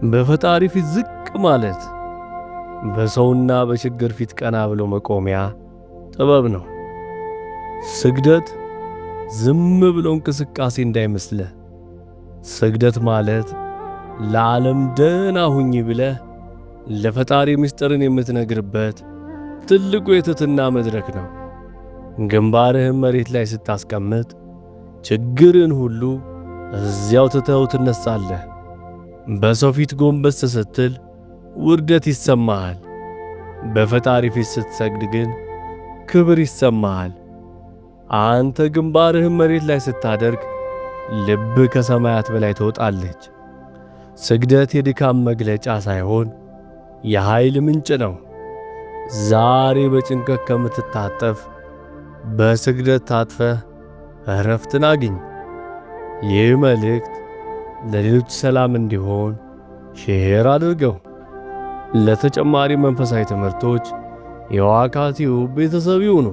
በፈጣሪ ፊት ዝቅ ማለት በሰውና በችግር ፊት ቀና ብሎ መቆሚያ ጥበብ ነው። ስግደት ዝም ብሎ እንቅስቃሴ እንዳይመስልህ። ስግደት ማለት ለዓለም ደህና ሁኚ ብለህ ለፈጣሪ ምስጢርን የምትነግርበት ትልቁ የትሕትና መድረክ ነው። ግንባርህን መሬት ላይ ስታስቀምጥ ችግርን ሁሉ እዚያው ትተኸው ትነሳለህ። በሰው ፊት ጎንበስ ስትል ውርደት ይሰማሃል። በፈጣሪ ፊት ስትሰግድ ግን ክብር ይሰማሃል። አንተ ግንባርህን መሬት ላይ ስታደርግ ልብ ከሰማያት በላይ ትወጣለች። ስግደት የድካም መግለጫ ሳይሆን የኃይል ምንጭ ነው። ዛሬ በጭንቀት ከምትታጠፍ በስግደት ታጥፈህ እረፍትን አግኝ። ይህ መልእክት ለሌሎች ሰላም እንዲሆን ሼር አድርገው። ለተጨማሪ መንፈሳዊ ትምህርቶች የዋካ ቲዩብ ቤተሰብ ይሁኑ።